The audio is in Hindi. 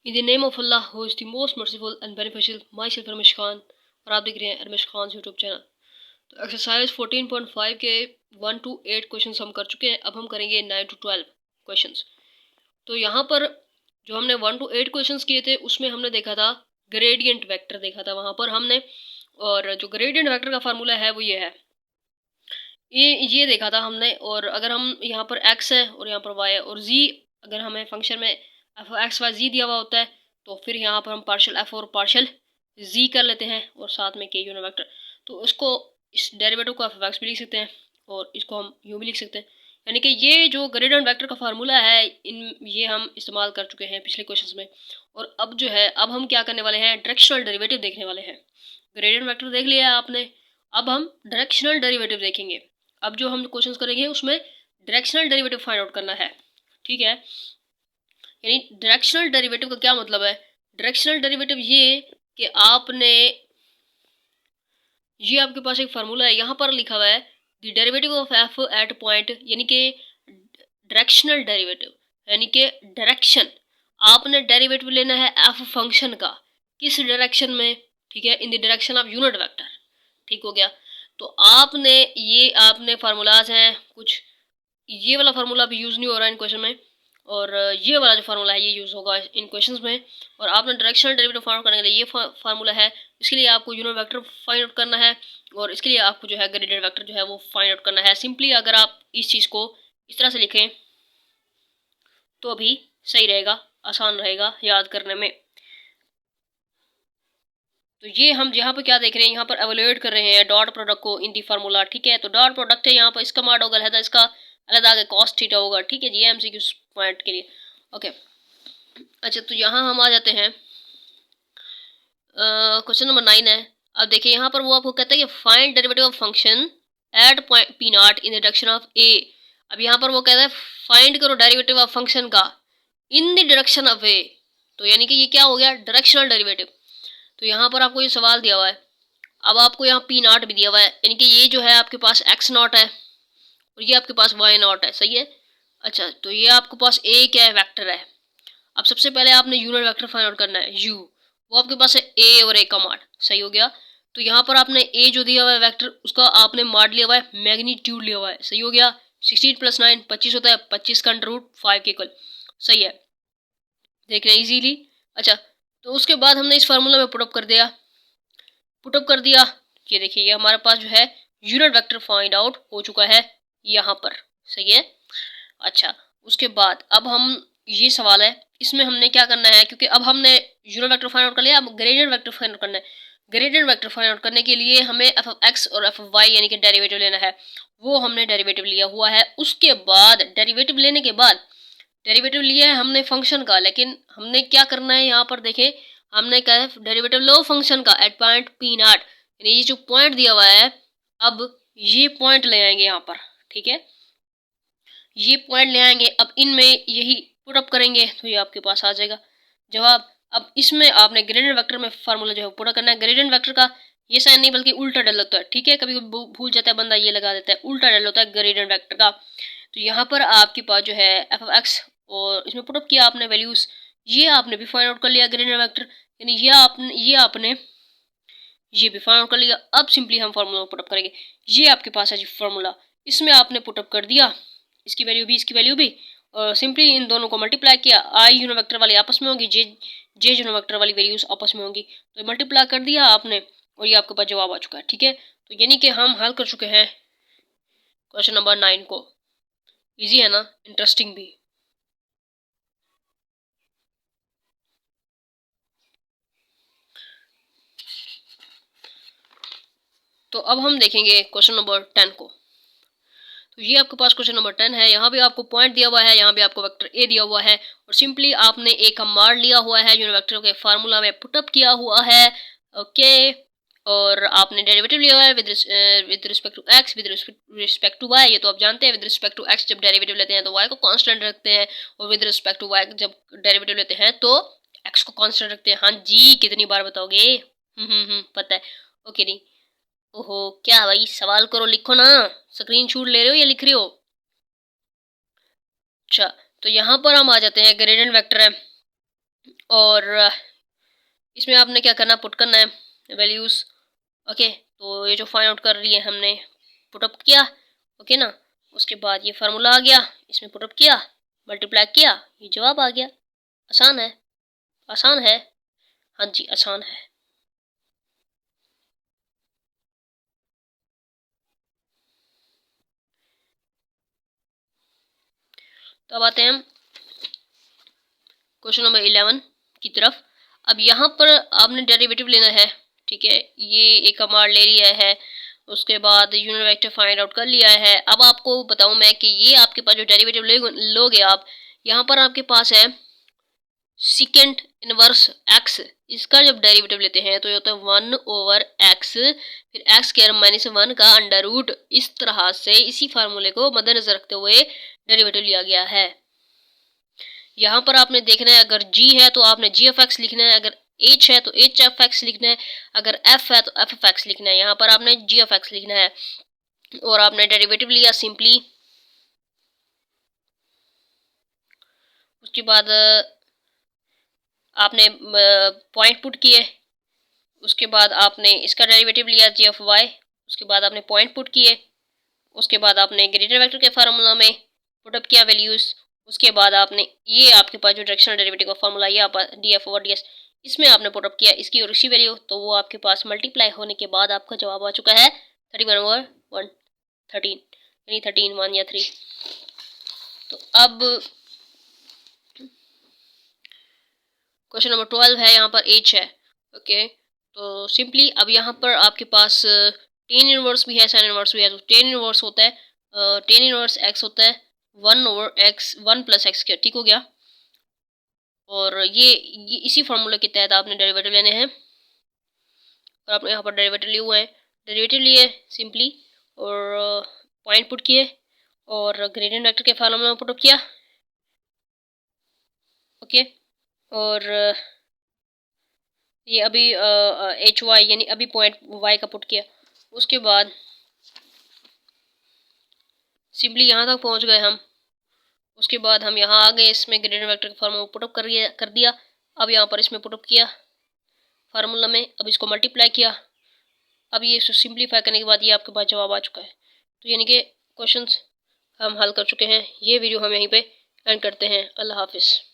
In the name of Allah who is the most merciful and beneficial, my self Ramesh Khan, और आप देख रहे हैं रमेश खान यूट्यूब चैनल। तो एक्सरसाइज 14.5 के 1 to 8 क्वेश्चन हम कर चुके हैं। अब हम करेंगे 9 to 12 क्वेश्चन। तो यहाँ पर जो हमने 1 to 8 क्वेश्चन किए थे उसमें हमने देखा था ग्रेडियंट वेक्टर देखा था वहाँ पर हमने, और जो ग्रेडियंट वेक्टर का फार्मूला है वो ये है, ये देखा था हमने। और अगर हम यहाँ पर x है और यहाँ पर y है और z, अगर हमें फंक्शन में एफ एक्स वाई जी दिया हुआ होता है तो फिर यहाँ पर हम पार्शियल f और पार्शियल z कर लेते हैं और साथ में k यूनिट वेक्टर। तो इसको, इस डेरिवेटिव को एफ एक्स भी लिख सकते हैं और इसको हम यूँ भी लिख सकते हैं। यानी कि ये जो ग्रेडियंट वेक्टर का फार्मूला है ये हम इस्तेमाल कर चुके हैं पिछले क्वेश्चन में। और अब जो है, अब हम क्या करने वाले हैं, डायरेक्शनल डेरिवेटिव देखने वाले हैं। ग्रेडियंट वेक्टर देख लिया है आपने, अब हम डायरेक्शनल डेरिवेटिव देखेंगे। अब जो हम क्वेश्चंस करेंगे उसमें डायरेक्शनल डेरिवेटिव फाइंड आउट करना है, ठीक है। यानी डायरेक्शनल डेरिवेटिव का क्या मतलब है, डायरेक्शनल डेरिवेटिव ये कि आपने, ये आपके पास एक फार्मूला है, यहाँ पर लिखा हुआ है the derivative of F at point, यानी कि डायरेक्शनल डेरिवेटिव यानी कि डायरेक्शन। आपने डेरिवेटिव लेना है एफ फंक्शन का, किस डायरेक्शन में, ठीक है, इन the direction of unit vector, ठीक हो गया। तो आपने ये, आपने फार्मूलाज हैं कुछ, ये वाला फार्मूला अभी यूज़ नहीं हो रहा है इन क्वेश्चन में, और ये वाला जो फार्मूला है ये यूज़ होगा इन क्वेश्चंस में। और आपने डायरेक्शनल डेरिवेटिव फाइंड आउट करने के लिए ये फार्मूला है, इसके लिए आपको यूनिट वेक्टर फाइंड आउट करना है और इसके लिए आपको जो है ग्रेडियंट वेक्टर जो है वो फाइंड आउट करना है। सिंपली अगर आप इस चीज़ को इस तरह से लिखें तो भी सही रहेगा, आसान रहेगा याद करने में। तो ये हम यहाँ पर क्या देख रहे हैं, यहाँ पर एवेल्यूएट कर रहे हैं डॉट प्रोडक्ट को इन दी फार्मूला, ठीक है। तो डॉट प्रोडक्ट है यहाँ पर, इसका मार्ड होगा अलग, इसका अलग आगे कॉस्ट थीटा होगा, ठीक है जी, एमसीक्यू पॉइंट के लिए। ओके, अच्छा तो यहाँ हम आ जाते हैं, क्वेश्चन नंबर 9 है। अब देखिए यहाँ पर वो आपको कहता है कि find derivative of function at point P not in the direction of A. अब यहाँ पर वो कहता है फाइंड करो डेरिवेटिव ऑफ फंक्शन का इन द डायरेक्शन ऑफ ए। तो यानी कि ये क्या हो गया, डायरेक्शनल डेरिवेटिव। तो यहाँ पर आपको ये सवाल दिया हुआ है, अब आपको यहाँ पी नॉट भी दिया हुआ है, यानी कि ये जो है आपके पास एक्स नॉट है और ये आपके पास वाई नॉट है, सही है। अच्छा तो ये आपके पास ए क्या है, वेक्टर है। अब सबसे पहले आपने यूनिट वेक्टर फाइंड आउट करना है, यू, वो आपके पास है ए और ए का माड, सही हो गया। तो यहाँ पर आपने ए जो दिया हुआ है वेक्टर, उसका आपने माड लिया हुआ है, मैग्नीट्यूड लिया हुआ है, सही हो गया। 16 + 9 25 होता है, 25 का √5 के इक्वल, सही है, देख रहे हैं इजीली। अच्छा तो उसके बाद हमने इस फार्मूला में पुटअप कर दिया, ये देखिए ये हमारे पास जो है यूनिट वेक्टर फाइंड आउट हो चुका है यहाँ पर, सही है। अच्छा उसके बाद अब हम, ये सवाल है इसमें हमने क्या करना है, क्योंकि अब हमने यूनिट वेक्टर फाइंड आउट कर लिया, अब ग्रेडियंट वेक्टर फाइंड आउट करना है। ग्रेडियंट वेक्टर फाइंड आउट करने के लिए हमें एफ ऑफ एक्स और एफ ऑफ वाई यानी कि डेरिवेटिव लेना है, वो हमने डेरिवेटिव लिया हुआ है। उसके बाद डेरिवेटिव लेने के बाद, डेरिवेटिव लिया है हमने फंक्शन का, लेकिन हमने क्या करना है यहाँ पर देखें, हमने कहा है डेरिवेटिव लो फंक्शन का एट पॉइंट पी नॉट, यानी ये जो पॉइंट दिया हुआ है, अब ये पॉइंट ले आएंगे यहाँ पर, ठीक है, ये पॉइंट ले आएंगे। अब इनमें यही पुट अप करेंगे तो ये आपके पास आ जाएगा जवाब। अब इसमें आपने ग्रेडियंट वेक्टर में फार्मूला जो है पुट करना है, ग्रेडियंट वेक्टर का ये साइन नहीं बल्कि उल्टा डल होता है, ठीक है, कभी भूल जाता है बंदा, ये लगा देता है, उल्टा डल होता है ग्रेडियंट वेक्टर का। तो यहाँ पर आपके पास जो है एफ ऑफ एक्स, और इसमें पुटअप किया आपने वैल्यूज, ये आपने भी फाइंड आउट कर लिया ग्रेडियंट वेक्टर, यानी ये भी फाइंड आउट कर लिया। अब सिंपली हम फार्मूला पुटअप करेंगे, ये आपके पास है जी फार्मूला, इसमें आपने पुटअप कर दिया इसकी वैल्यू भी, इसकी वैल्यू भी, और सिंपली इन दोनों को मल्टीप्लाई किया, आई यूनिट वेक्टर वाली आपस में होंगी, जे यूनिट वेक्टर वाली वैल्यूज आपस में होंगी, तो मल्टीप्लाई कर दिया आपने और ये आपके पास जवाब आ चुका है, ठीक है। तो यानी कि हम हल कर चुके हैं क्वेश्चन नंबर 9 को। इजी है ना, इंटरेस्टिंग भी। तो अब हम देखेंगे क्वेश्चन नंबर 10 को। तो ये आपके पास क्वेश्चन नंबर 10 है, यहाँ भी आपको पॉइंट दिया हुआ है, यहाँ भी आपको वेक्टर ए दिया हुआ है, और सिंपली आपने ए का मार लिया हुआ है, यूनिट वेक्टर के फार्मूला में पुटअप किया हुआ है, ओके। और आपने डेरिवेटिव लिया हुआ है with respect to X, with respect to Y, ये तो आप जानते हैं, विद रिस्पेक्ट टू एक्स जब डेरिवेटिव लेते हैं तो वाई को कांस्टेंट रखते हैं, और विद रिस्पेक्ट टू वाई जब डेरिवेटिव लेते हैं तो एक्स को कांस्टेंट रखते हैं। हाँ जी, कितनी बार बताओगे, पता है, ओके नहीं। ओहो क्या भाई, सवाल करो, लिखो ना, स्क्रीनशॉट ले रहे हो या लिख रहे हो। अच्छा तो यहाँ पर हम आ जाते हैं, ग्रेडियंट वेक्टर है, और इसमें आपने क्या करना, पुट करना है वैल्यूज़। ओके, तो ये जो फाइंड आउट कर रही है हमने पुटअप किया, ओके ना। उसके बाद ये फार्मूला आ गया, इसमें पुटअप किया, मल्टीप्लाई किया, ये जवाब आ गया। आसान है, आसान है, हाँ जी आसान है। तो अब आते हैं हम क्वेश्चन नंबर 11 की तरफ। अब यहाँ पर आपने डेरिवेटिव लेना है, ठीक है। ये एक कमांड ले लिया है, उसके बाद यूनिट वेक्टर फाइंड आउट कर लिया है। अब आपको बताऊं मैं कि ये आपके पास जो डेरिवेटिव लोगे आप, यहाँ पर आपके पास है सिकेंट इनवर्स एक्स। इसका जब डेरिवेटिव लेते हैं तो ये होता है 1/x, फिर x स्क्वायर माइनस 1 का अंडर रूट। इस तरह से इसी फार्मूले को मद्देनजर रखते हुए डेरिवेटिव लिया गया है। यहाँ पर आपने देखना है, अगर g है तो आपने g ऑफ x लिखना है, अगर h है तो h ऑफ x लिखना है, अगर f है तो f ऑफ x लिखना है। यहाँ पर आपने g ऑफ x लिखना है और आपने डेरिवेटिव लिया सिंपली। उसके बाद आपने पॉइंट पुट किए, उसके बाद आपने इसका डेरिवेटिव लिया g ऑफ y, उसके बाद आपने पॉइंट पुट किए, उसके बाद आपने ग्रेटर वेक्टर के फार्मूला में पुटअप किया वैल्यूज़। उसके बाद आपने ये आपके पास जो डायरेक्शनल डेरिवेटिव का फार्मूला ये आप D F over D S, इसमें आपने पुटअप किया इसकी और इसी वैल्यू, तो वो आपके पास मल्टीप्लाई होने के बाद आपका जवाब आ चुका है 31/113, यानी 13 1 या 3। तो अब क्वेश्चन नंबर 12 है, यहाँ पर एच है। ओके, तो सिंपली अब यहाँ पर आपके पास टेन इनवर्स भी है, साइन इनवर्स भी है। तो टेन इनवर्स होता है, टेन इनवर्स एक्स होता है 1/x 1 + x का, ठीक हो गया। और ये इसी फार्मूले के तहत आपने डेरिवेटिव लेने हैं और आपने यहाँ पर डेरिवेटिव लिए हुए हैं। डेरिवेटिव लिए सिंपली और पॉइंट पुट किए और ग्रेडियंट वेक्टर के फार्मूले में पुट किया, ओके। और ये अभी एच वाई यानी अभी पॉइंट वाई का पुट किया। उसके बाद सिंपली यहाँ तक पहुँच गए हम। उसके बाद हम यहाँ आ गए, इसमें ग्रेडियंट वेक्टर का फार्मूला पुटअप कर दिया। अब यहाँ पर इसमें पुटअप किया फार्मूला में, अब इसको मल्टीप्लाई किया। अब ये सिंप्लीफाई करने के बाद ये आपके पास जवाब आ चुका है। तो यानी कि क्वेश्चंस हम हल कर चुके हैं। ये वीडियो हम यहीं पे एंड करते हैं। अल्लाह हाफिज़।